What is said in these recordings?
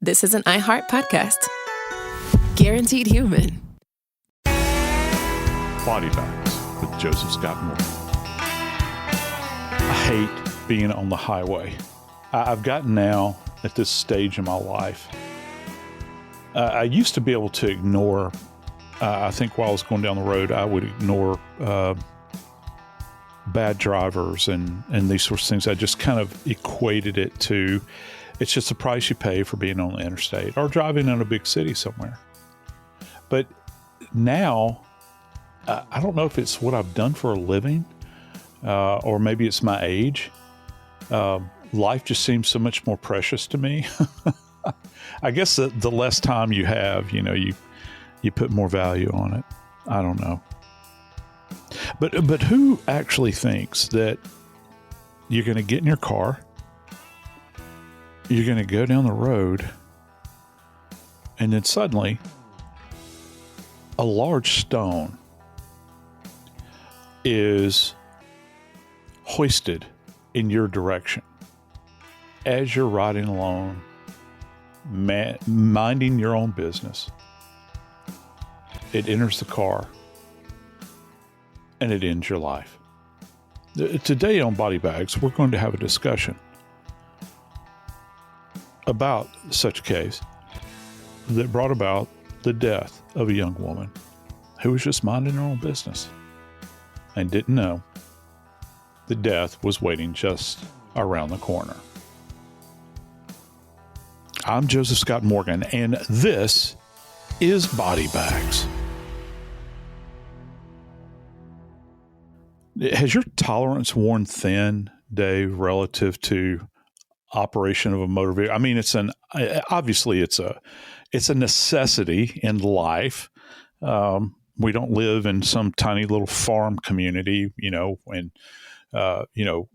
This is an iHeart podcast. Guaranteed human. Body Bags with Joseph Morgan. I hate being on the highway. I've gotten now at this stage in my life. I used to be able to ignore, I think while I was going down the road, I would ignore bad drivers and these sorts of things. I just kind of equated it to, it's just the price you pay for being on the interstate or driving in a big city somewhere. But now, I don't know if it's what I've done for a living, or maybe it's my age. Life just seems so much more precious to me. I guess the less time you have, you put more value on it. I don't know. But who actually thinks that you're going to get in your car, you're going to go down the road, and then suddenly a large stone is hoisted in your direction as you're riding along, minding your own business. It enters the car and it ends your life. Today on Body Bags, we're going to have a discussion about such a case that brought about the death of a young woman who was just minding her own business and didn't know the death was waiting just around the corner. I'm Joseph Morgan, and this is Body Bags. Has your tolerance worn thin, Dave, relative to operation of a motor vehicle? I mean, obviously it's a necessity in life. We don't live in some tiny little farm community, and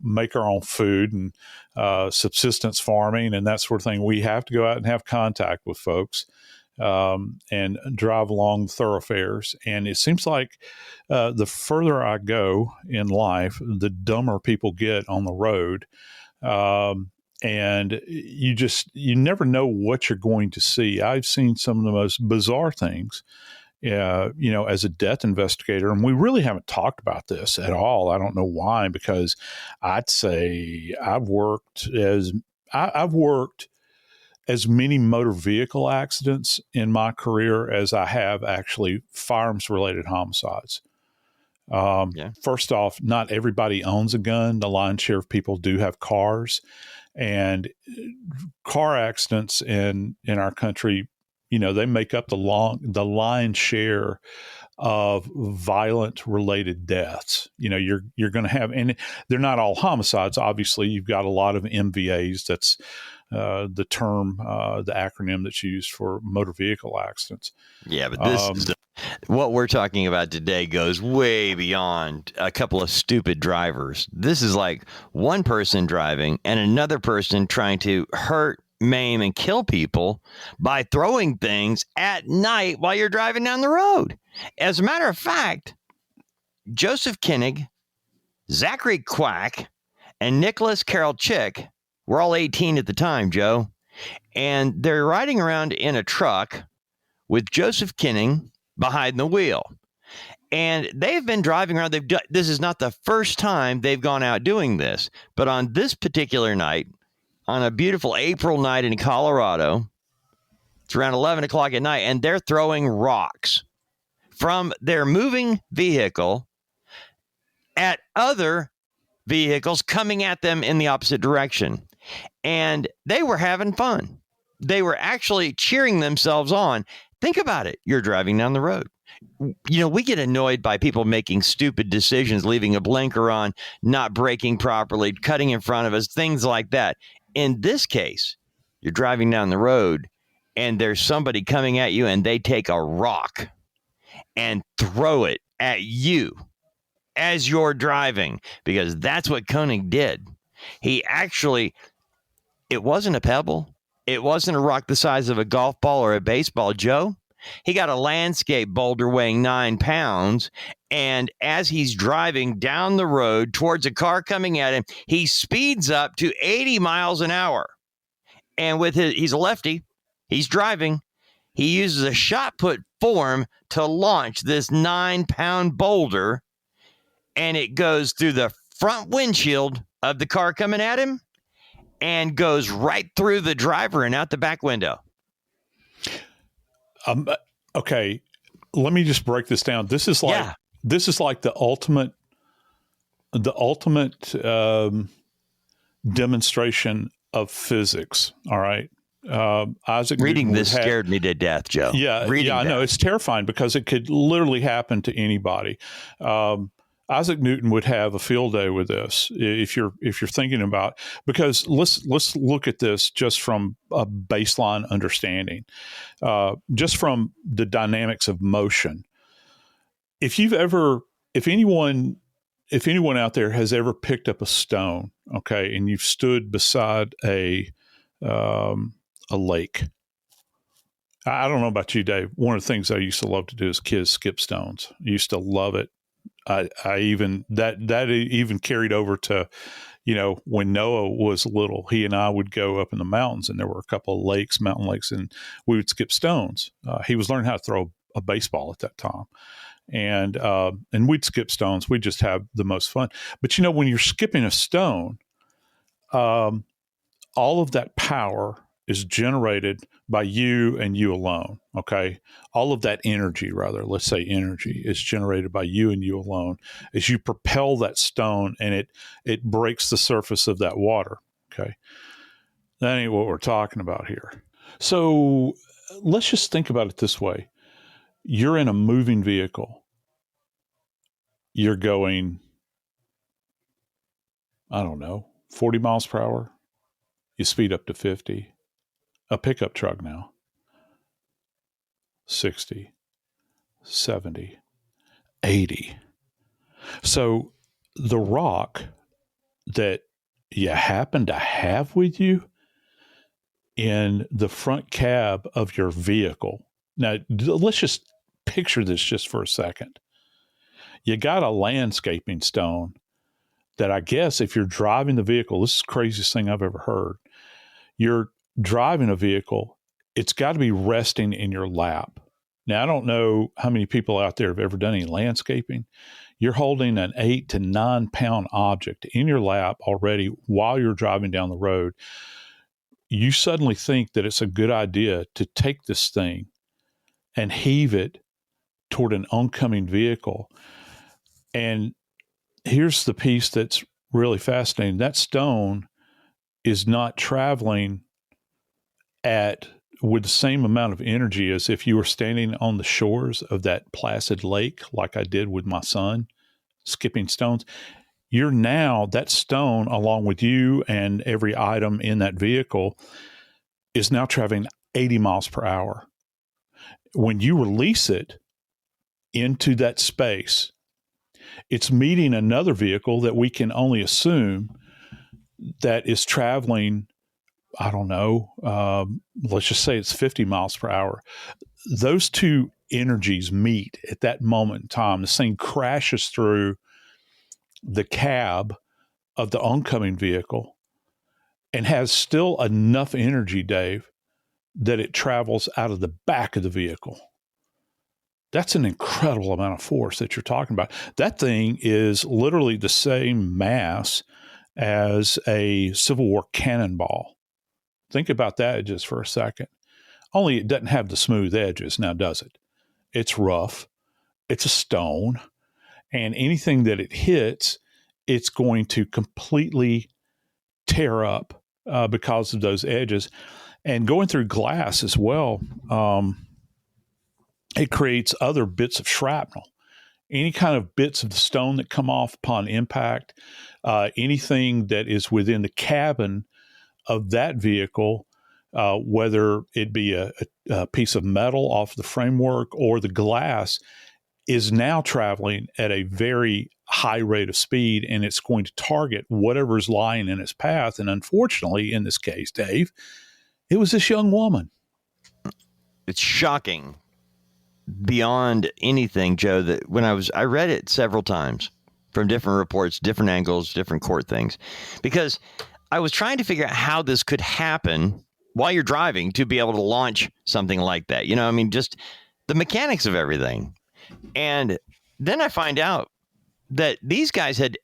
make our own food and subsistence farming and that sort of thing. We have to go out and have contact with folks and drive along thoroughfares. And it seems like the further I go in life, the dumber people get on the road. And you never know what you're going to see. I've seen some of the most bizarre things, as a death investigator, and we really haven't talked about this at all. I don't know why, because I'd say I've worked as many motor vehicle accidents in my career as I have actually firearms-related homicides. First off, not everybody owns a gun. The lion's share of people do have cars. And car accidents in our country, they make up the lion's share of violent related deaths. You're going to have, and they're not all homicides. Obviously, you've got a lot of MVAs. That's the term, the acronym that's used for motor vehicle accidents. Yeah, but what we're talking about today goes way beyond a couple of stupid drivers. This is like one person driving and another person trying to hurt, maim, and kill people by throwing things at night while you're driving down the road. As a matter of fact, Joseph Koenig, Zachary Kwak, and Nicholas Karol-Chik were all 18 at the time, Joe. And they're riding around in a truck with Joseph Koenig behind the wheel. And they've been driving around. This is not the first time they've gone out doing this. But on this particular night, on a beautiful April night in Colorado, it's around 11 o'clock at night, and they're throwing rocks from their moving vehicle at other vehicles coming at them in the opposite direction. And they were having fun. They were actually cheering themselves on. Think about it. You're driving down the road. We get annoyed by people making stupid decisions, leaving a blinker on, not braking properly, cutting in front of us, things like that. In this case, you're driving down the road and there's somebody coming at you and they take a rock and throw it at you as you're driving, because that's what Koenig did. He actually, it wasn't a pebble. It wasn't a rock the size of a golf ball or a baseball, Joe. He got a landscape boulder weighing 9 pounds, and as he's driving down the road towards a car coming at him, he speeds up to 80 miles an hour. And with he's a lefty, He's driving. He uses a shot put form to launch this 9-pound boulder, and it goes through the front windshield of the car coming at him and goes right through the driver and out the back window. Okay, let me just break this down. This is like the ultimate demonstration of physics. All right. Isaac reading Newton this scared me to death, Joe. I know it's terrifying because it could literally happen to anybody. Isaac Newton would have a field day with this if you're thinking about, because let's look at this just from a baseline understanding, just from the dynamics of motion. If anyone out there has ever picked up a stone, okay, and you've stood beside a lake. I don't know about you, Dave. One of the things I used to love to do as kids, skip stones. I used to love it. I even carried over to, when Noah was little, he and I would go up in the mountains, and there were a couple of mountain lakes, and we would skip stones. He was learning how to throw a baseball at that time. And we'd skip stones. We'd just have the most fun. But when you're skipping a stone, all of that power is generated by you and you alone. Okay. All of that energy, let's say energy, is generated by you and you alone as you propel that stone, and it breaks the surface of that water. Okay. That ain't what we're talking about here. So let's just think about it this way. You're in a moving vehicle. You're going, 40 miles per hour. You speed up to 50. A pickup truck now. 60, 70, 80. So the rock that you happen to have with you in the front cab of your vehicle. Now, let's just picture this just for a second. You got a landscaping stone that I guess if you're driving the vehicle, this is the craziest thing I've ever heard. You're driving a vehicle, it's got to be resting in your lap. Now, I don't know how many people out there have ever done any landscaping. You're holding an 8 to 9 pound object in your lap already while you're driving down the road. You suddenly think that it's a good idea to take this thing and heave it toward an oncoming vehicle. And here's the piece that's really fascinating. That stone is not traveling with the same amount of energy as if you were standing on the shores of that placid lake, like I did with my son, skipping stones. You're now, that stone, along with you and every item in that vehicle, is now traveling 80 miles per hour. When you release it into that space, it's meeting another vehicle that we can only assume that is traveling, let's just say it's 50 miles per hour. Those two energies meet at that moment in time. The thing crashes through the cab of the oncoming vehicle and has still enough energy, Dave, that it travels out of the back of the vehicle. That's an incredible amount of force that you're talking about. That thing is literally the same mass as a Civil War cannonball. Think about that just for a second. Only it doesn't have the smooth edges now, does it? It's rough. It's a stone. And anything that it hits, it's going to completely tear up because of those edges. And going through glass as well, it creates other bits of shrapnel. Any kind of bits of the stone that come off upon impact, anything that is within the cabin of that vehicle, whether it be a piece of metal off the framework or the glass, is now traveling at a very high rate of speed, and it's going to target whatever's lying in its path. And unfortunately, in this case, Dave, it was this young woman. It's shocking beyond anything, Joe, that when I read it several times from different reports, different angles, different court things, because I was trying to figure out how this could happen while you're driving to be able to launch something like that. I mean, just the mechanics of everything. And then I find out that these guys had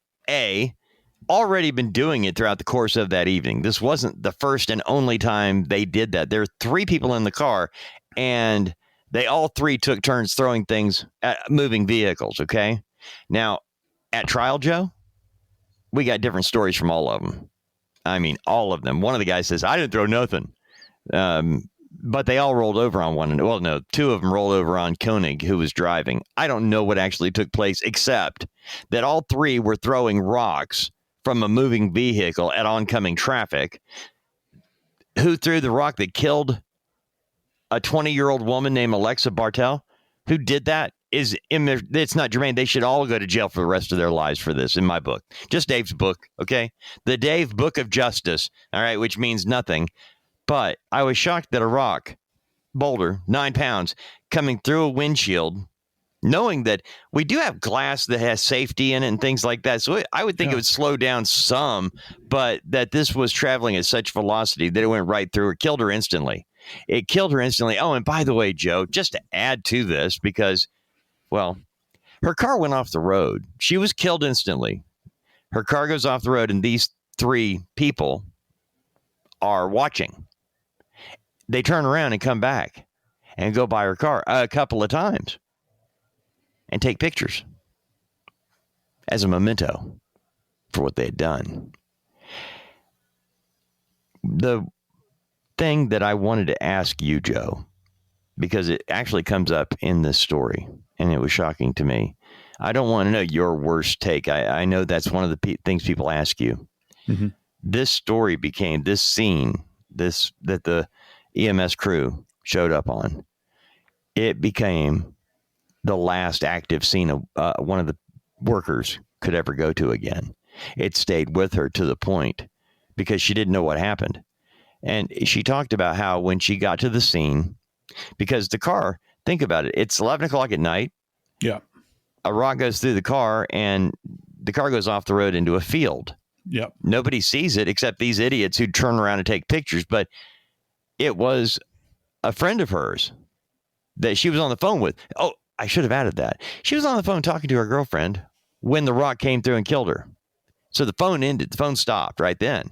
already been doing it throughout the course of that evening. This wasn't the first and only time they did that. There are 3 people in the car, and they all 3 took turns throwing things at moving vehicles. Okay. Now, at trial, Joe, we got different stories from all of them. I mean, all of them. One of the guys says, I didn't throw nothing. But they all rolled over on one. Well, no, 2 of them rolled over on Koenig, who was driving. I don't know what actually took place, except that all 3 were throwing rocks from a moving vehicle at oncoming traffic. Who threw the rock that killed a 20-year-old woman named Alexa Bartell? Who did that? It's not germane. They should all go to jail for the rest of their lives for this, in my book. Just Dave's book, okay? The Dave Book of Justice, all right, which means nothing. But I was shocked that a rock, boulder, 9 pounds, coming through a windshield, knowing that we do have glass that has safety in it and things like that. So I would think it would slow down some, but that this was traveling at such velocity that it went right through her, killed her instantly. It killed her instantly. Oh, and by the way, Joe, just to add to this, because, well, her car went off the road. She was killed instantly. Her car goes off the road, and these 3 people are watching. They turn around and come back and go by her car a couple of times and take pictures as a memento for what they had done. The thing that I wanted to ask you, Joe, because it actually comes up in this story, and it was shocking to me. I don't want to know your worst take. I know that's one of the things people ask you. Mm-hmm. This story became this scene, that the EMS crew showed up on. It became the last active scene of one of the workers could ever go to again. It stayed with her to the point because she didn't know what happened. And she talked about how when she got to the scene, because the car, think about it, it's 11 o'clock at night. Yeah. A rock goes through the car and the car goes off the road into a field. Yep. Nobody sees it except these idiots who turn around and take pictures. But it was a friend of hers that she was on the phone with. Oh, I should have added that. She was on the phone talking to her girlfriend when the rock came through and killed her. So the phone ended. The phone stopped right then.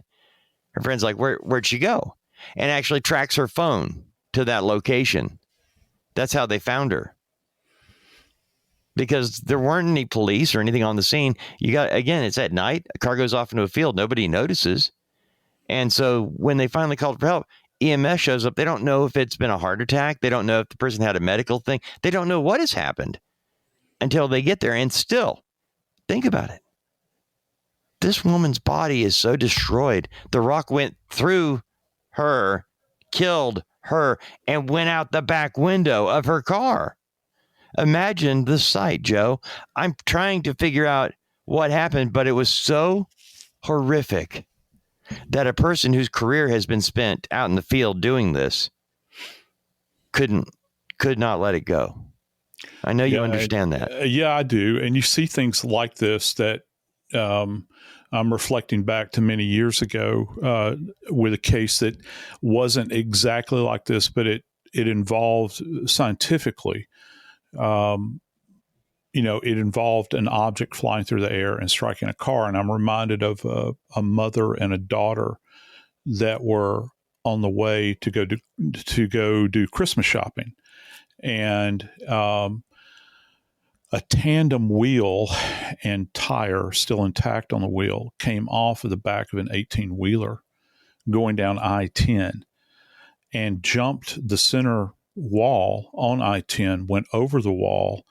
Her friend's like, where'd she go? And actually tracks her phone to that location. That's how they found her. Because there weren't any police or anything on the scene. Again, it's at night. A car goes off into a field. Nobody notices. And so when they finally called for help, EMS shows up. They don't know if it's been a heart attack. They don't know if the person had a medical thing. They don't know what has happened until they get there. And still, think about it. This woman's body is so destroyed. The rock went through her, killed her, and went out the back window of her car. Imagine the sight, Joe. I'm trying to figure out what happened, but it was so horrific that a person whose career has been spent out in the field doing this could not let it go. I know you understand that. Yeah, I do. And you see things like this that I'm reflecting back to many years ago with a case that wasn't exactly like this, but it involved scientifically. It involved an object flying through the air and striking a car. And I'm reminded of a mother and a daughter that were on the way to go do Christmas shopping. And a tandem wheel and tire still intact on the wheel came off of the back of an 18-wheeler going down I-10 and jumped the center wall on I-10, went over the wall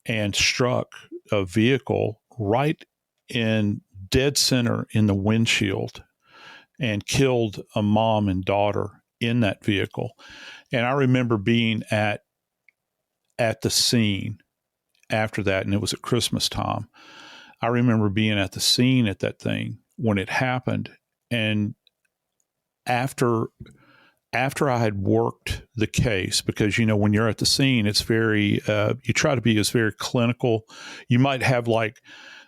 and struck a vehicle right in dead center in the windshield and killed a mom and daughter in that vehicle. And I remember being at the scene after that, and it was at Christmas time. I remember being at the scene at that thing when it happened. And after I had worked the case, because, when you're at the scene, it's very, you try to be as very clinical. You might have like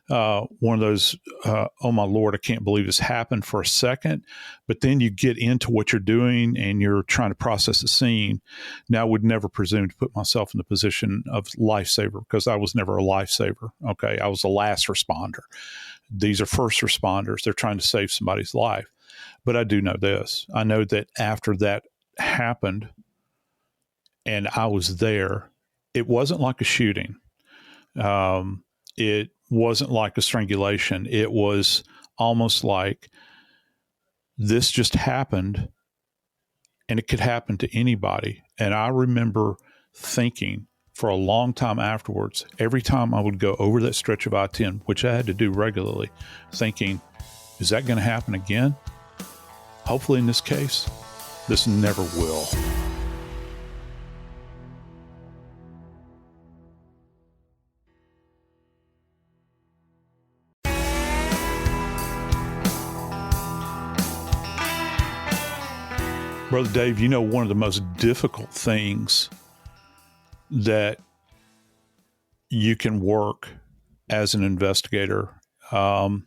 one of those, oh my Lord, I can't believe this happened for a second. But then you get into what you're doing and you're trying to process the scene. Now, I would never presume to put myself in the position of lifesaver because I was never a lifesaver. Okay. I was a last responder. These are first responders. They're trying to save somebody's life. But I do know this. I know that after that happened and I was there, it wasn't like a shooting. It wasn't like a strangulation. It was almost like this just happened and it could happen to anybody. And I remember thinking for a long time afterwards, every time I would go over that stretch of I-10, which I had to do regularly, thinking, is that going to happen again? Hopefully in this case, this never will. Brother Dave, you know, one of the most difficult things that you can work as an investigator are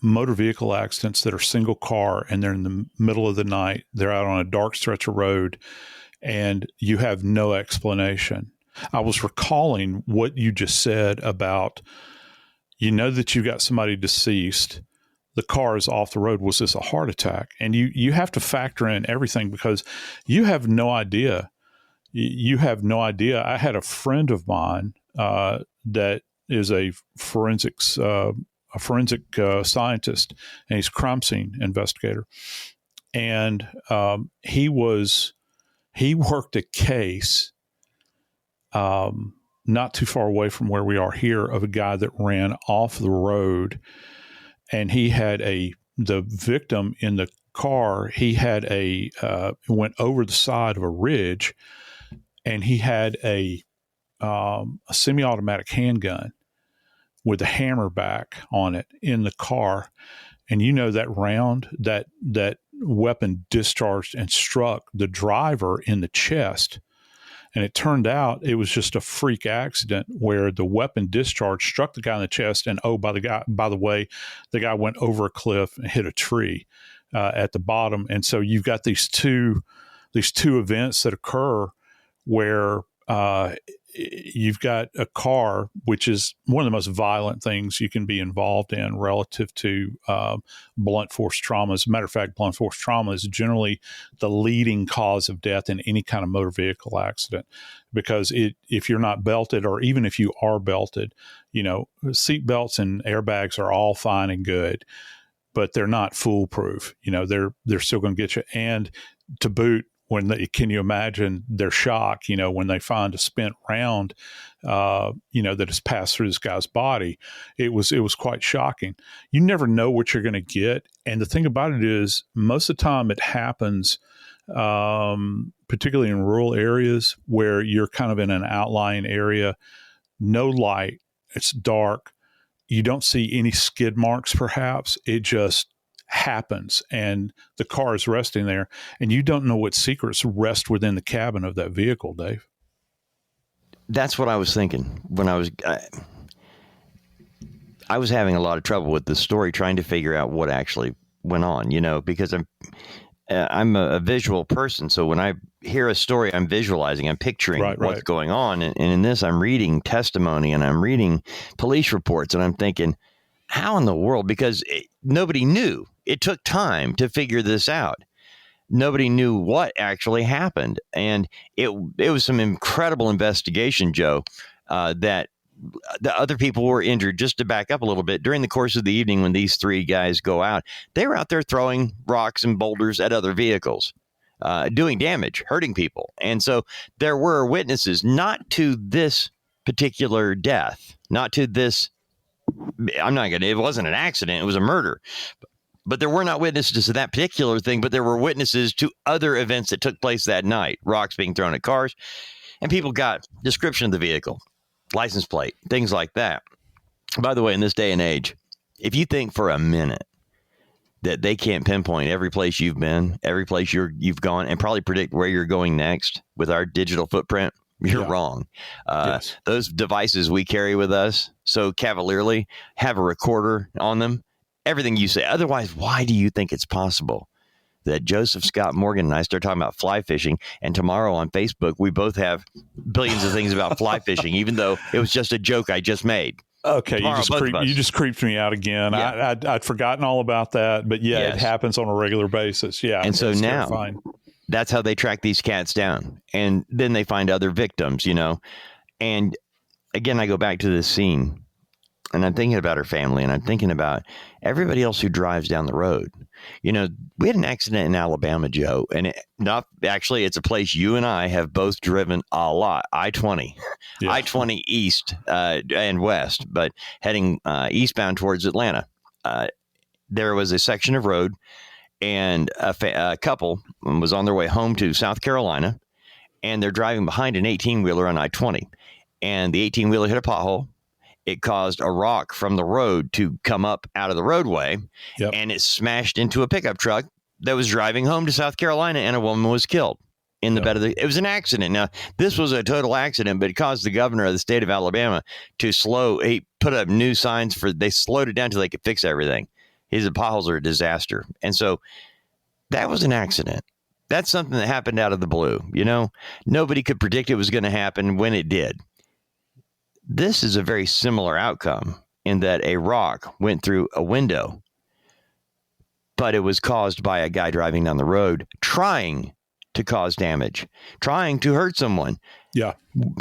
motor vehicle accidents that are single car and they're in the middle of the night. They're out on a dark stretch of road and you have no explanation. I was recalling what you just said about, you know, that you got somebody deceased. The car is off the road. Was this a heart attack? And you have to factor in everything because you have no idea. You have no idea. I had a friend of mine that is a forensic scientist, and he's a crime scene investigator. And he worked a case not too far away from where we are here of a guy that ran off the road. And he had the victim in the car, he had went over the side of a ridge and he had a semi-automatic handgun with a hammer back on it in the car. And you know, that round, that weapon discharged and struck the driver in the chest. And it turned out it was just a freak accident where the weapon discharge struck the guy in the chest. And by the way, the guy went over a cliff and hit a tree at the bottom. And so you've got these two events that occur where you've got a car, which is one of the most violent things you can be involved in relative to blunt force trauma. As a matter of fact, blunt force trauma is generally the leading cause of death in any kind of motor vehicle accident, because if you're not belted, or even if you are belted, you know, seat belts and airbags are all fine and good, but they're not foolproof. You know, they're still going to get you. And to boot, can you imagine their shock, you know, when they find a spent round, you know, that has passed through this guy's body? It was quite shocking. You never know what you're going to get. And the thing about it is, most of the time it happens, particularly in rural areas where you're kind of in an outlying area, no light, it's dark. You don't see any skid marks, perhaps. It just happens, and the car is resting there, and you don't know what secrets rest within the cabin of that vehicle, Dave. That's what I was thinking when I was having a lot of trouble with this story, trying to figure out what actually went on, you know, because I'm a visual person. So when I hear a story, I'm visualizing, I'm picturing what's going on. And in this, I'm reading testimony and I'm reading police reports, and I'm thinking, how in the world? Because nobody knew. It took time to figure this out. Nobody knew what actually happened. And it was some incredible investigation, Joe, that the other people were injured. Just to back up a little bit, during the course of the evening when these three guys go out, they were out there throwing rocks and boulders at other vehicles, doing damage, hurting people. And so there were witnesses, not to this particular death, not to this. It wasn't an accident. It was a murder. But there were not witnesses to that particular thing, but there were witnesses to other events that took place that night. Rocks being thrown at cars, and people got description of the vehicle, license plate, things like that. By the way, in this day and age, if you think for a minute that they can't pinpoint every place you've been, every place you've gone, and probably predict where you're going next with our digital footprint, You're wrong. Yes. Those devices we carry with us so cavalierly have a recorder on them. Everything you say. Otherwise, why do you think it's possible that Joseph Scott Morgan and I start talking about fly fishing, and tomorrow on Facebook we both have billions of things about fly fishing, even though it was just a joke I just made. Okay, Tomorrow, you just creeped me out again. Yeah. I'd forgotten all about that, but Yes. it happens on a regular basis. Yeah, And so now terrifying. That's how they track these cats down, and then they find other victims. And again, I go back to this scene, and I'm thinking about her family, and I'm thinking about everybody else who drives down the road. We had an accident in Alabama, Joe, and it's a place you and I have both driven a lot. I-20, Yeah. I-20 east and west, but heading eastbound towards Atlanta. There was a section of road, and a couple was on their way home to South Carolina, and they're driving behind an 18-wheeler on I-20, and the 18-wheeler hit a pothole. It caused a rock from the road to come up out of the roadway, and it smashed into a pickup truck that was driving home to South Carolina, and a woman was killed in the bed of it was an accident. Now, this was a total accident, but it caused the governor of the state of Alabama to he put up new signs they slowed it down till they could fix everything. His potholes are a disaster. And so that was an accident. That's something that happened out of the blue. Nobody could predict it was going to happen when it did. This is a very similar outcome in that a rock went through a window, but it was caused by a guy driving down the road trying to cause damage, trying to hurt someone. Yeah.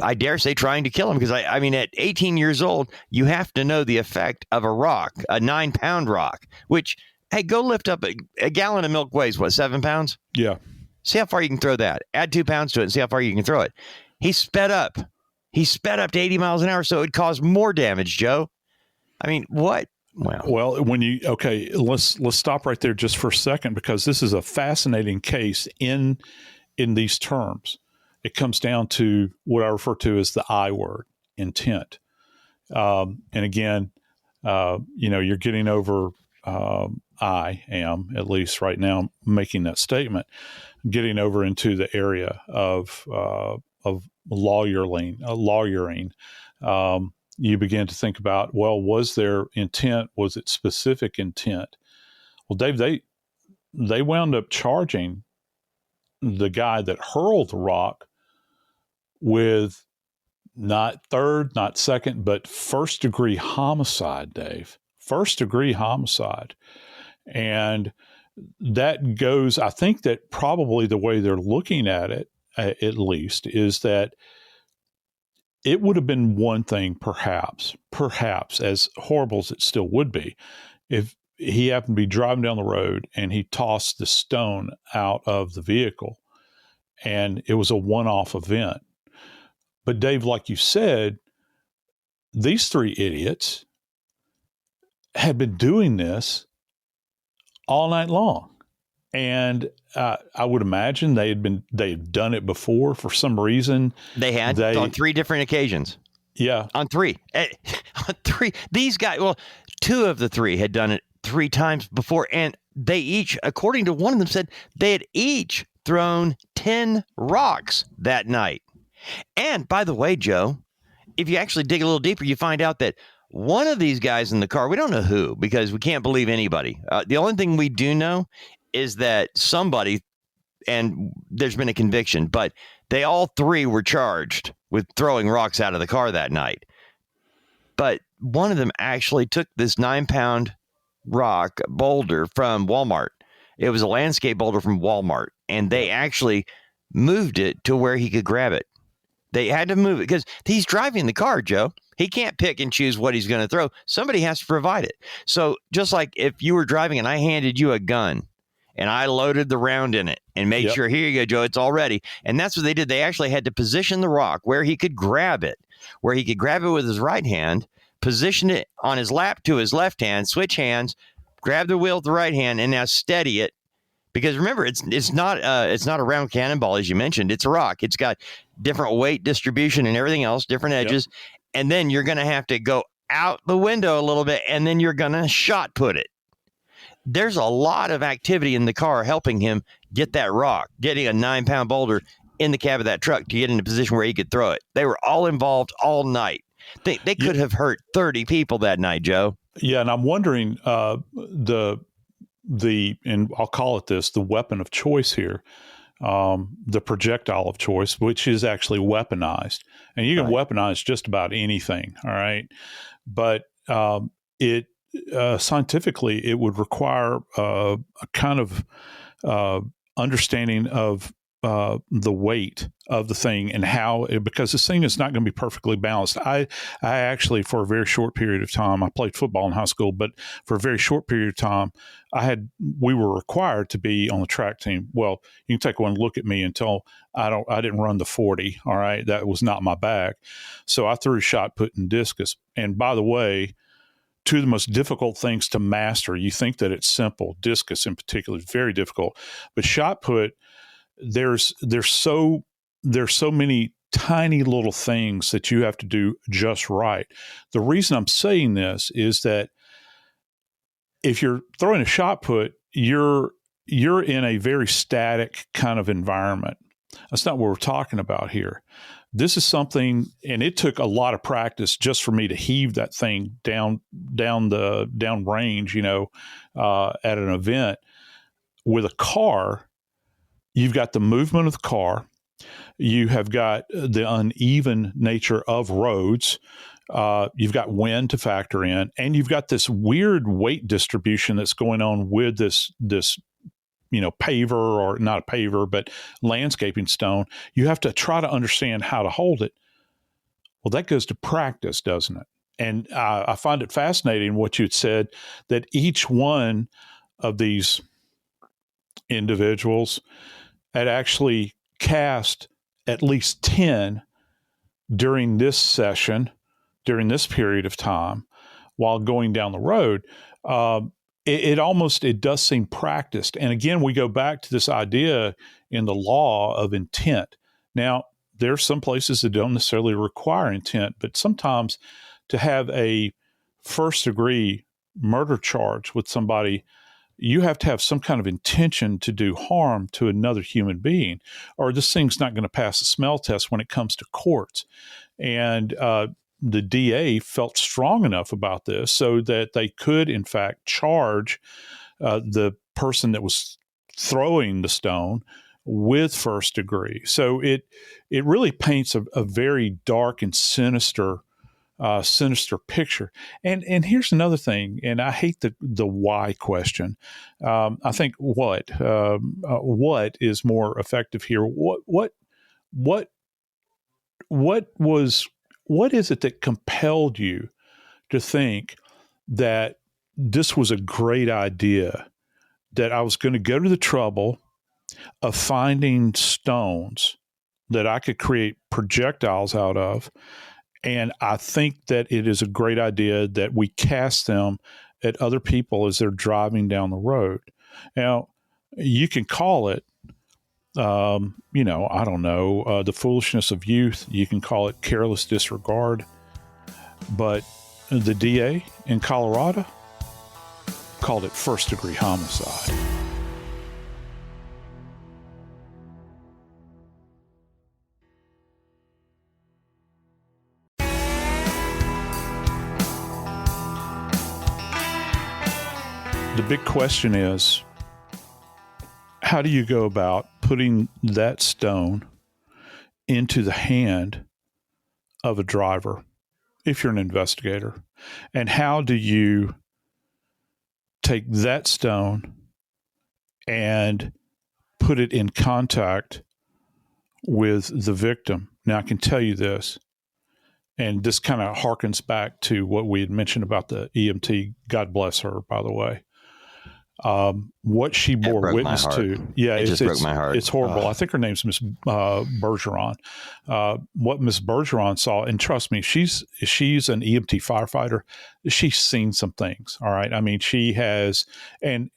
I dare say trying to kill him, because I mean, at 18 years old, you have to know the effect of a rock, a 9-pound rock, which, hey, go lift up a gallon of milk weighs, 7 pounds? Yeah. See how far you can throw that. Add 2 pounds to it and see how far you can throw it. He sped up. He sped up to 80 miles an hour, so it caused more damage, Joe. I mean, what? Well, let's stop right there just for a second, because this is a fascinating case in these terms. It comes down to what I refer to as the I word, intent. And again, you're getting over, I am, at least right now, making that statement, getting over into the area of lawyering. You begin to think about, well, was there intent? Was it specific intent? Well, Dave, they wound up charging the guy that hurled the rock with not third, not second, but first-degree homicide, Dave. First-degree homicide. And that goes, I think that probably the way they're looking at it, at least, is that it would have been one thing, perhaps, as horrible as it still would be, if he happened to be driving down the road and he tossed the stone out of the vehicle and it was a one-off event. But Dave, like you said, these three idiots had been doing this all night long. And I would imagine they had done it before for some reason. They had on 3 different occasions. Yeah. On 3. On 3. These guys, 2 of the 3 had done it 3 times before. And they each, according to one of them, said they had each thrown 10 rocks that night. And by the way, Joe, if you actually dig a little deeper, you find out that one of these guys in the car, we don't know who, because we can't believe anybody. The only thing we do know is that somebody, and there's been a conviction, but they all 3 were charged with throwing rocks out of the car that night. But one of them actually took this 9-pound rock boulder from Walmart. It was a landscape boulder from Walmart, and they actually moved it to where he could grab it. They had to move it because he's driving the car, Joe. He can't pick and choose what he's going to throw. Somebody has to provide it. So just like if you were driving and I handed you a gun and I loaded the round in it and made sure, here you go, Joe, it's all ready. And that's what they did. They actually had to position the rock where he could grab it, with his right hand, position it on his lap to his left hand, switch hands, grab the wheel with the right hand, and now steady it. Because remember, it's not a round cannonball, as you mentioned. It's a rock. It's got different weight distribution and everything else, different edges. Yep. And then you're going to have to go out the window a little bit, and then you're going to shot put it. There's a lot of activity in the car helping him get that rock, getting a 9-pound boulder in the cab of that truck to get in a position where he could throw it. They were all involved all night. They could have hurt 30 people that night, Joe. Yeah, and I'm wondering and I'll call it this, the weapon of choice here, the projectile of choice, which is actually weaponized. And you can weaponize just about anything, all right? But it scientifically, it would require a kind of understanding of the weight of the thing and because this thing is not going to be perfectly balanced. I actually, for a very short period of time, I played football in high school, but for a very short period of time, we were required to be on the track team. Well, you can take one look at me and tell I didn't run the 40. All right. That was not my bag. So I threw shot put and discus. And by the way, two of the most difficult things to master. You think that it's simple. Discus in particular is very difficult, but shot put, there's so many tiny little things that you have to do just right. The reason I'm saying this is that if you're throwing a shot put, you're in a very static kind of environment. That's not what we're talking about here. This is something, and it took a lot of practice just for me to heave that thing down range, at an event. With a car, you've got the movement of the car. You have got the uneven nature of roads. You've got wind to factor in, and you've got this weird weight distribution that's going on with this paver, or not a paver, but landscaping stone. You have to try to understand how to hold it. Well, that goes to practice, doesn't it? And I find it fascinating what you had said, that each one of these individuals had actually cast at least 10 during this session, during this period of time, while going down the road. It does seem practiced. And again, we go back to this idea in the law of intent. Now, there are some places that don't necessarily require intent, but sometimes to have a first-degree murder charge with somebody, you have to have some kind of intention to do harm to another human being, or this thing's not going to pass the smell test when it comes to courts. And the DA felt strong enough about this so that they could, in fact, charge the person that was throwing the stone with first degree. So it really paints a very dark and sinister picture. And here's another thing, and I hate the why question. I think what is more effective here? What is it that compelled you to think that this was a great idea, that I was going to go to the trouble of finding stones that I could create projectiles out of? And I think that it is a great idea that we cast them at other people as they're driving down the road. Now, you can call it, I don't know, the foolishness of youth. You can call it careless disregard. But the DA in Colorado called it first-degree homicide. The big question is, how do you go about putting that stone into the hand of a driver if you're an investigator? And how do you take that stone and put it in contact with the victim? Now, I can tell you this, and this kind of harkens back to what we had mentioned about the EMT. God bless her, by the way. What she bore witness to. Yeah, it just broke my heart. It's horrible. I think her name's Miss Bergeron. What Miss Bergeron saw, and trust me, she's an EMT firefighter. She's seen some things. All right. I mean, she has, and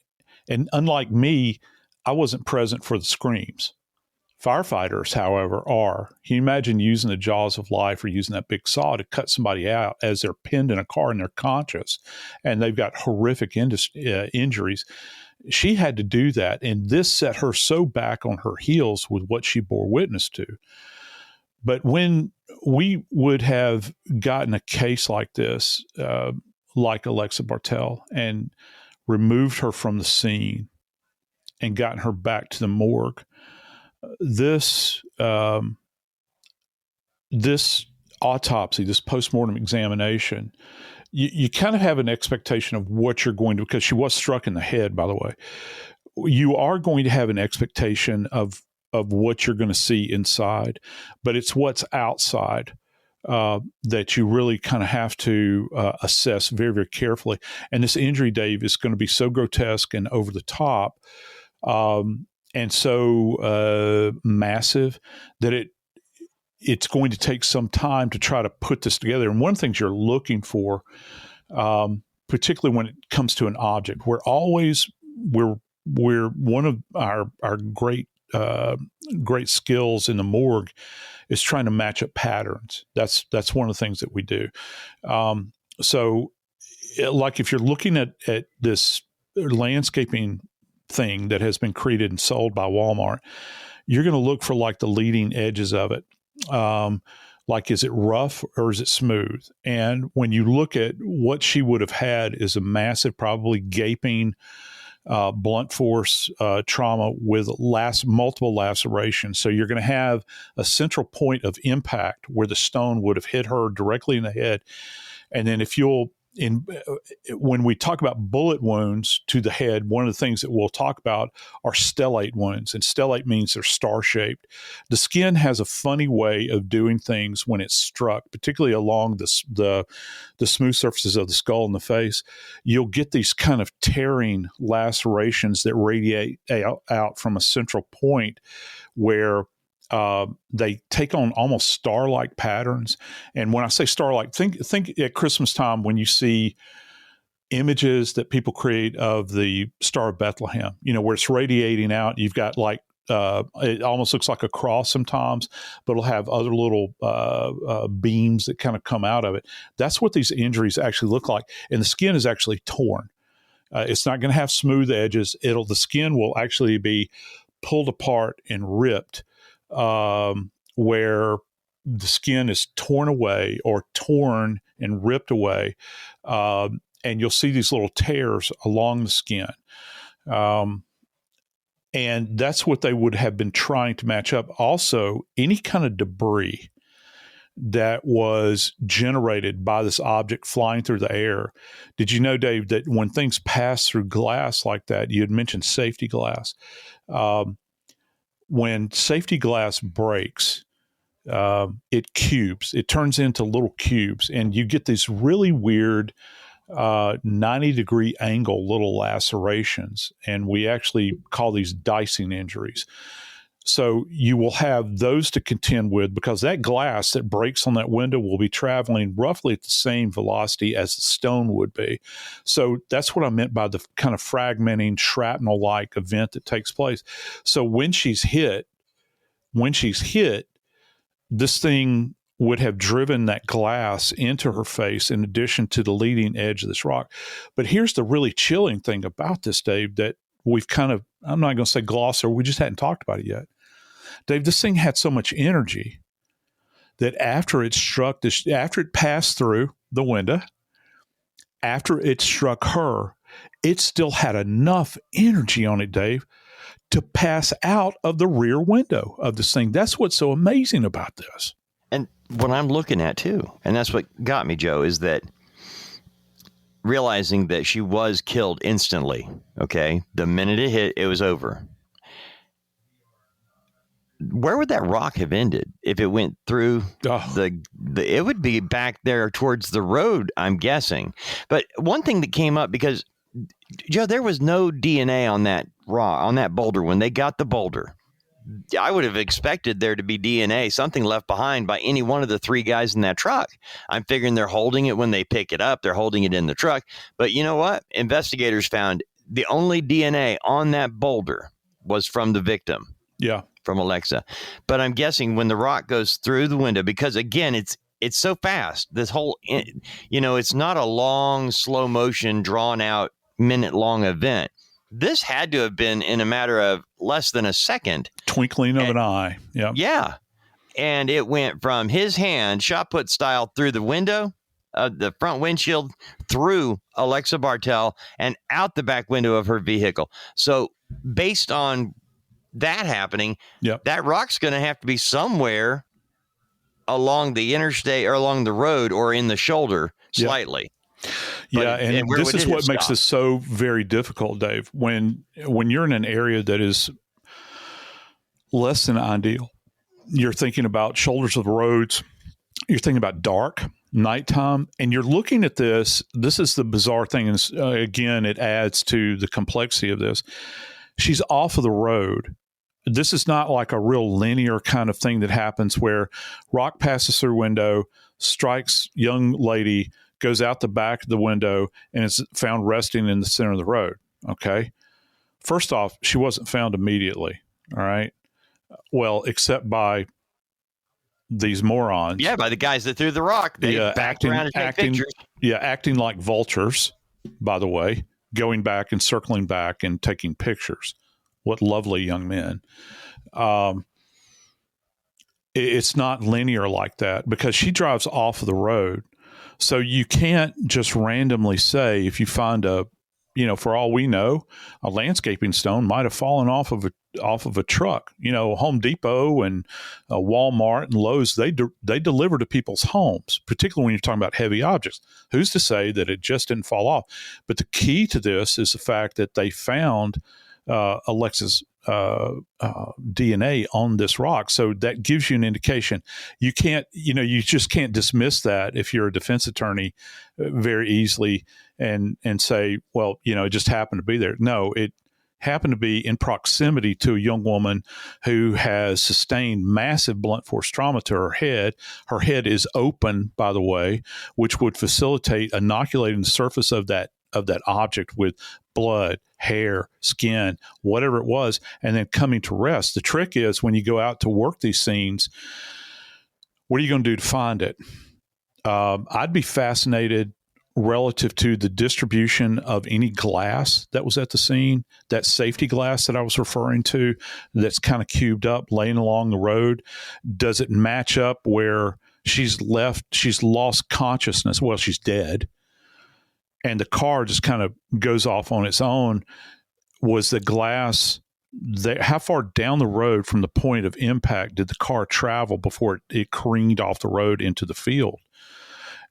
unlike me, I wasn't present for the screams. Firefighters, however, are. Can you imagine using the jaws of life or using that big saw to cut somebody out as they're pinned in a car and they're conscious and they've got horrific injuries? She had to do that, and this set her so back on her heels with what she bore witness to. But when we would have gotten a case like this, like Alexa Bartell, and removed her from the scene and gotten her back to the morgue, this autopsy, this postmortem examination, you kind of have an expectation of what you're going to, because she was struck in the head, by the way. You are going to have an expectation of what you're going to see inside, but it's what's outside that you really kind of have to assess very, very carefully. And this injury, Dave, is going to be so grotesque and over the top, and so massive that it's going to take some time to try to put this together. And one of the things you're looking for, particularly when it comes to an object, we're one of our great skills in the morgue is trying to match up patterns. That's one of the things that we do. So like if you're looking at this landscaping thing that has been created and sold by Walmart, you're going to look for like the leading edges of it. Like, is it rough or is it smooth? And when you look at what she would have had is a massive, probably gaping, blunt force trauma with multiple lacerations. So you're going to have a central point of impact where the stone would have hit her directly in the head. And then when we talk about bullet wounds to the head, one of the things that we'll talk about are stellate wounds. And stellate means they're star-shaped. The skin has a funny way of doing things when it's struck, particularly along the smooth surfaces of the skull and the face. You'll get these kind of tearing lacerations that radiate out from a central point where they take on almost star-like patterns. And when I say star-like, think at Christmas time when you see images that people create of the Star of Bethlehem, where it's radiating out. You've got like, it almost looks like a cross sometimes, but it'll have other little beams that kind of come out of it. That's what these injuries actually look like. And the skin is actually torn. It's not going to have smooth edges. The skin will actually be pulled apart and ripped, where the skin is torn away or torn and ripped away. And you'll see these little tears along the skin. And that's what they would have been trying to match up. Also, any kind of debris that was generated by this object flying through the air. Did you know, Dave, that when things pass through glass like that, you had mentioned safety glass. When safety glass breaks, it cubes. It turns into little cubes, and you get these really weird 90-degree angle little lacerations, and we actually call these dicing injuries. So you will have those to contend with, because that glass that breaks on that window will be traveling roughly at the same velocity as the stone would be. So that's what I meant by the kind of fragmenting shrapnel-like event that takes place. So when she's hit, this thing would have driven that glass into her face in addition to the leading edge of this rock. But here's the really chilling thing about this, Dave, that we've kind of, I'm not going to say glossed over, we just hadn't talked about it yet. Dave, this thing had so much energy that after it passed through the window, after it struck her, it still had enough energy on it, Dave, to pass out of the rear window of this thing. That's what's so amazing about this. And what I'm looking at too, and that's what got me, Joe, is that realizing that she was killed instantly. Okay. The minute it hit, it was over. Where would that rock have ended if it went through it would be back there towards the road, I'm guessing. But one thing that came up, because Joe, there was no DNA on that rock, on that boulder when they got the boulder. I would have expected there to be DNA, something left behind by any one of the three guys in that truck. I'm figuring they're holding it when they pick it up. They're holding it in the truck. But you know what? Investigators found the only DNA on that boulder was from the victim. Yeah. From Alexa. But I'm guessing when the rock goes through the window, because again, it's so fast, this whole, it's not a long, slow motion, drawn out, minute long event. this had to have been in a matter of less than a second. Twinkling of an eye. Yeah. Yeah. And it went from his hand, shot put style, through the window, the front windshield, through Alexa Bartell, and out the back window of her vehicle. So based on that happening, that rock's going to have to be somewhere along the interstate or along the road or in the shoulder slightly. Yeah, and this is what makes this so very difficult, Dave. When you're in an area that is less than ideal, you're thinking about shoulders of roads, you're thinking about dark, nighttime, and you're looking at this. This is the bizarre thing, and again, it adds to the complexity of this. She's off of the road. This is not like a real linear kind of thing that happens where rock passes through window, strikes young lady, goes out the back of the window, and is found resting in the center of the road. Okay. First off, she wasn't found immediately. All right. Well, except by these morons. Yeah, by the guys that threw the rock. They backed around and take pictures. Yeah, acting like vultures, by the way, going back and circling back and taking pictures. What lovely young men. It's not linear like that because she drives off of the road. So you can't just randomly say, if you find for all we know, a landscaping stone might have fallen off of a truck. Home Depot and Walmart and Lowe's, they deliver to people's homes, particularly when you're talking about heavy objects. Who's to say that it just didn't fall off? But the key to this is the fact that they found Alexa's DNA on this rock. So that gives you an indication. You can't, you just can't dismiss that if you're a defense attorney very easily and say, well, it just happened to be there. No, it happened to be in proximity to a young woman who has sustained massive blunt force trauma to her head. Her head is open, by the way, which would facilitate inoculating the surface of that object with blood, hair, skin, whatever it was, and then coming to rest. The trick is when you go out to work these scenes, what are you going to do to find it? I'd be fascinated relative to the distribution of any glass that was at the scene, that safety glass that I was referring to that's kind of cubed up, laying along the road. Does it match up where she's lost consciousness? Well, she's dead. And the car just kind of goes off on its own. Was the glass there? How far down the road from the point of impact did the car travel before it careened off the road into the field?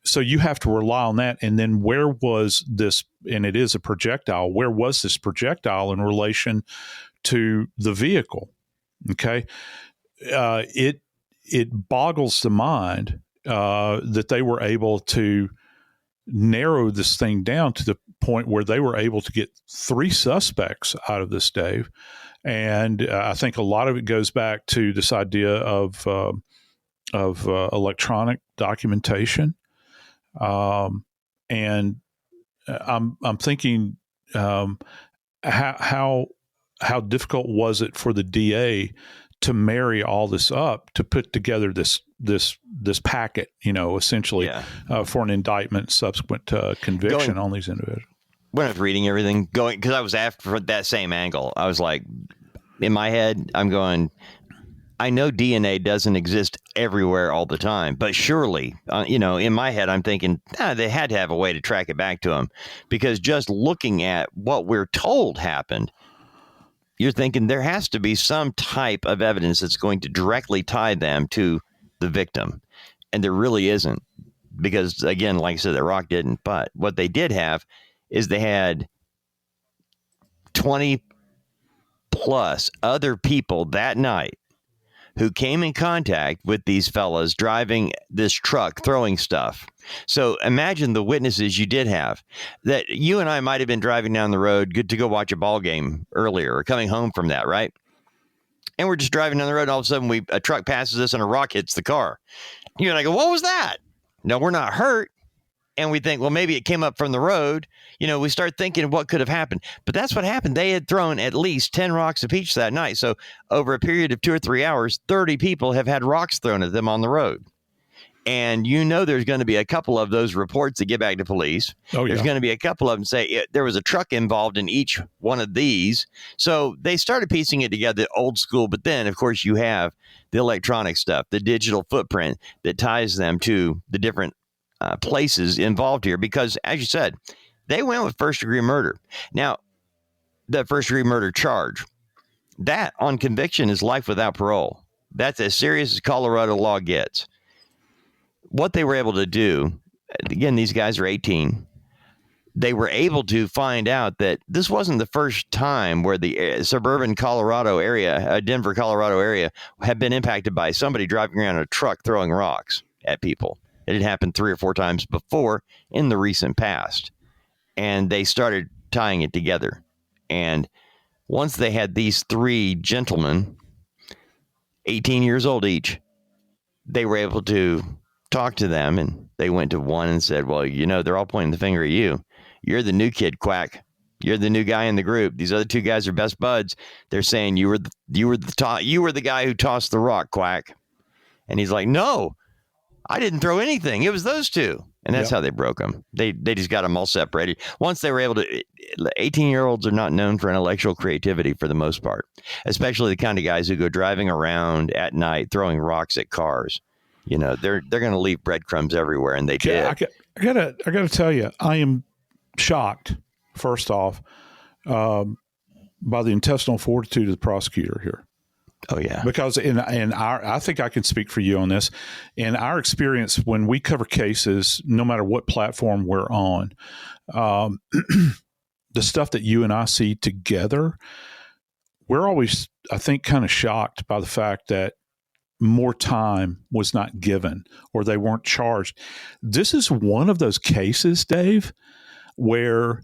So you have to rely on that. And then where was this, and it is a projectile, where was this projectile in relation to the vehicle? Okay. It boggles the mind that they were able to narrow this thing down to the point where they were able to get 3 suspects out of this, Dave. And I think a lot of it goes back to this idea of electronic documentation. And I'm thinking, how difficult was it for the DA to marry all this up, to put together this packet, essentially for an indictment, subsequent conviction on these individuals. When I was reading everything, because I was after that same angle, I was like, in my head, I'm going, I know DNA doesn't exist everywhere all the time, but surely, in my head, I'm thinking, they had to have a way to track it back to him, because just looking at what we're told happened, you're thinking there has to be some type of evidence that's going to directly tie them to the victim. And there really isn't, because, again, like I said, the rock didn't. But what they did have is they had 20 plus other people that night who came in contact with these fellas driving this truck, throwing stuff. So imagine the witnesses you did have. That you and I might have been driving down the road good to go watch a ball game earlier, or coming home from that, right? And we're just driving down the road, and all of a sudden a truck passes us and a rock hits the car. You and I go, what was that? No, we're not hurt. And we think, well, maybe it came up from the road. We start thinking what could have happened. But that's what happened. They had thrown at least 10 rocks apiece that night. So over a period of 2 or 3 hours, 30 people have had rocks thrown at them on the road. And there's going to be a couple of those reports that get back to police. Oh, yeah. There's going to be a couple of them say there was a truck involved in each one of these. So they started piecing it together old school. But then, of course, you have the electronic stuff, the digital footprint that ties them to the different places involved here. Because, as you said, they went with first-degree murder. Now, the first-degree murder charge, that on conviction is life without parole. That's as serious as Colorado law gets. What they were able to do, again, these guys are 18. They were able to find out that this wasn't the first time where the suburban Colorado area, Denver, Colorado area, had been impacted by somebody driving around in a truck throwing rocks at people. It had happened 3 or 4 times before in the recent past. And they started tying it together. And once they had these 3 gentlemen, 18 years old each, they were able to talk to them, and they went to one and said, well, they're all pointing the finger at you. You're the new kid, Kwak. You're the new guy in the group. These other 2 guys are best buds. They're saying you were the guy who tossed the rock, Kwak. And he's like, no, I didn't throw anything. It was those 2. And that's how they broke them. They just got them all separated. Once they were able to, 18-year-olds are not known for intellectual creativity for the most part, especially the kind of guys who go driving around at night throwing rocks at cars. They're going to leave breadcrumbs everywhere, and they did. I gotta tell you, I am shocked. First off, by the intestinal fortitude of the prosecutor here. Oh yeah, because I think I can speak for you on this. In our experience, when we cover cases, no matter what platform we're on, the stuff that you and I see together, we're always, I think, kind of shocked by the fact that more time was not given or they weren't charged. This is one of those cases, Dave, where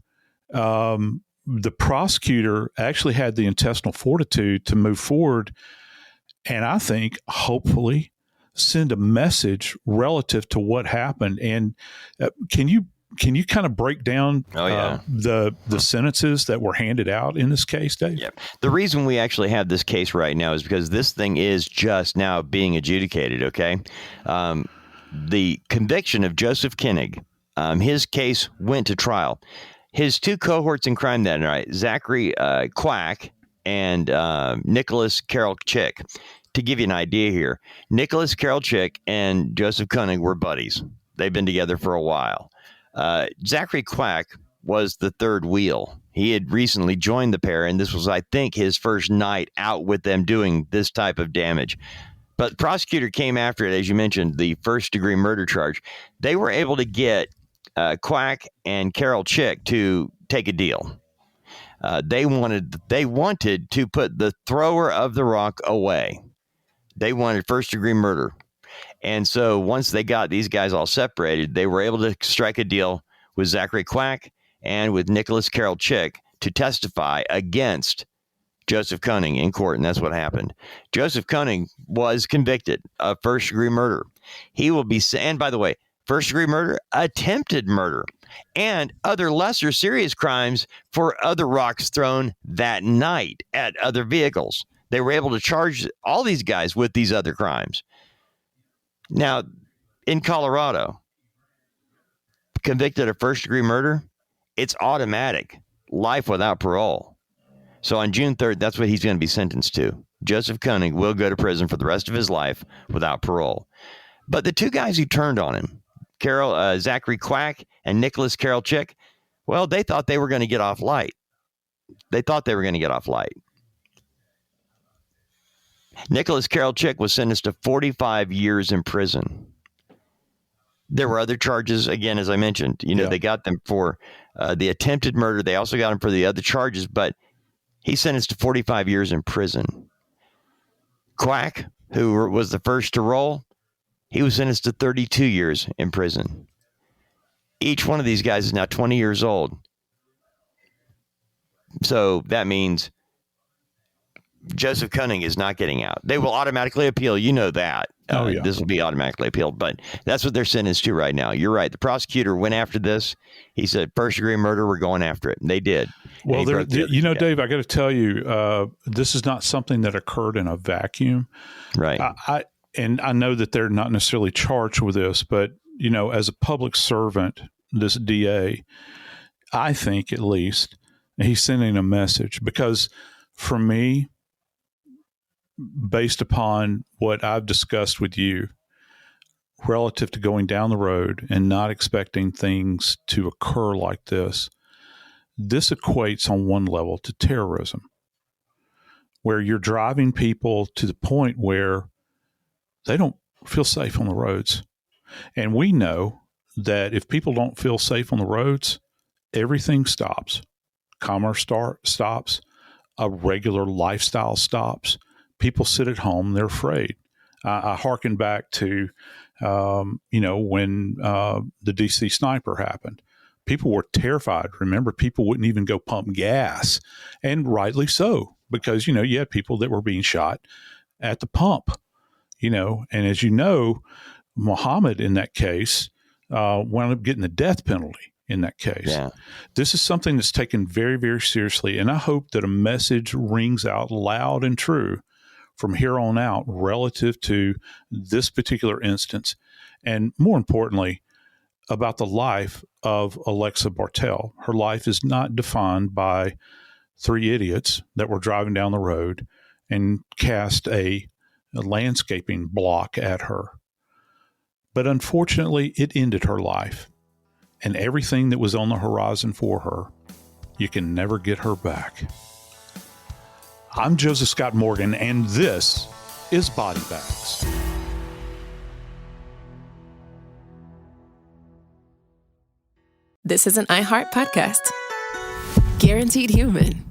the prosecutor actually had the intestinal fortitude to move forward and I think hopefully send a message relative to what happened. And can you kind of break down the sentences that were handed out in this case, Dave? Yeah. The reason we actually have this case right now is because this thing is just now being adjudicated, okay? The conviction of Joseph Koenig, his case went to trial. His 2 cohorts in crime that night, Zachary Kwak and Nicholas Karol-Chik. To give you an idea here, Nicholas Karol-Chik and Joseph Koenig were buddies. They've been together for a while. Zachary Kwak was the third wheel. He had recently joined the pair, and this was, I think, his first night out with them doing this type of damage. But the prosecutor came after it, as you mentioned, the first-degree murder charge. They were able to get Kwak and Karol-Chik to take a deal. They wanted to put the thrower of the rock away. They wanted first-degree murder. And so once they got these guys all separated, they were able to strike a deal with Zachary Kwak and with Nicholas Karol-Chik to testify against Joseph Koenig in court, and that's what happened. Joseph Koenig was convicted of first-degree murder. He will be, and by the way, first-degree murder, attempted murder, and other lesser serious crimes for other rocks thrown that night at other vehicles. They were able to charge all these guys with these other crimes. Now, in Colorado, convicted of first-degree murder, it's automatic, life without parole. So on June 3rd, that's what he's going to be sentenced to. Joseph Koenig will go to prison for the rest of his life without parole. But the 2 guys who turned on him, Zachary Kwak and Nicholas Karol-Chik, well, they thought they were going to get off light. Nicholas Karol-Chik was sentenced to 45 years in prison. There were other charges, again, as I mentioned. They got them for the attempted murder. They also got him for the other charges, but he's sentenced to 45 years in prison. Kwak, who was the first to roll, he was sentenced to 32 years in prison. Each one of these guys is now 20 years old. So that means Joseph Koenig is not getting out. They will automatically appeal. You know that. This will be automatically appealed, but that's what they're sentenced to right now. You're right. The prosecutor went after this. He said, first-degree murder, we're going after it. And they did. Well, Dave, I got to tell you, this is not something that occurred in a vacuum. Right. and I know that they're not necessarily charged with this, but, as a public servant, this DA, I think at least, he's sending a message because for me, based upon what I've discussed with you relative to going down the road and not expecting things to occur like this equates on one level to terrorism, where you're driving people to the point where they don't feel safe on the roads. And we know that if people don't feel safe on the roads, everything stops. Commerce stops. A regular lifestyle stops. People sit at home, they're afraid. I hearken back to, when the DC sniper happened. People were terrified. Remember, people wouldn't even go pump gas, and rightly so, because, you had people that were being shot at the pump, and as you know, Muhammad in that case wound up getting the death penalty in that case. Yeah. This is something that's taken very, very seriously, and I hope that a message rings out loud and true from here on out relative to this particular instance, and more importantly, about the life of Alexa Bartell. Her life is not defined by three idiots that were driving down the road and cast a landscaping block at her. But unfortunately, it ended her life. And everything that was on the horizon for her, you can never get her back. I'm Joseph Scott Morgan, and this is Body Bags. This is an iHeart podcast. Guaranteed Human.